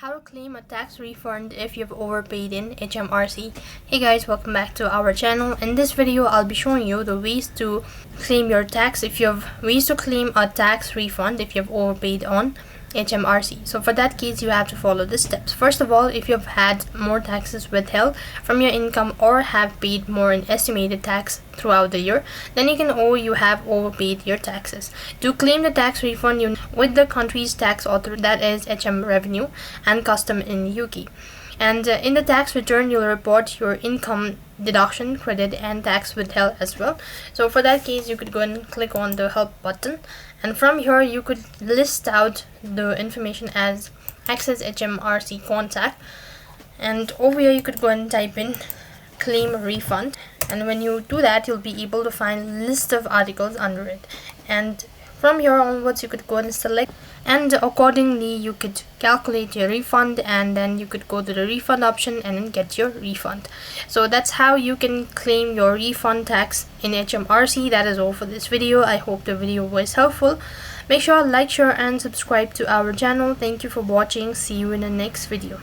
How to claim a tax refund if you've overpaid in HMRC. Hey guys, welcome back to our channel. In this video I'll be showing you the ways to claim your tax ways to claim a tax refund if you've overpaid on HMRC. So for that case you have to follow the steps. First of all, if you've had more taxes withheld from your income or have paid more in estimated tax throughout the year, then you have overpaid your taxes. To claim the tax refund, you with the country's tax authority, that is HM Revenue and Custom in UK. And in the tax return you'll report your income deduction, credit and tax withheld as well. So for that case you could go and click on the help button, and from here you could list out the information as access HMRC contact, and over here you could go and type in claim refund, and when you do that you'll be able to find list of articles under it, and from here onwards you could go and select, and accordingly you could calculate your refund, and then you could go to the refund option and then get your refund. So that's how you can claim your refund tax in HMRC. That is all for this video. I hope the video was helpful. Make sure to like, share and subscribe to our channel. Thank you for watching. See you in the next video.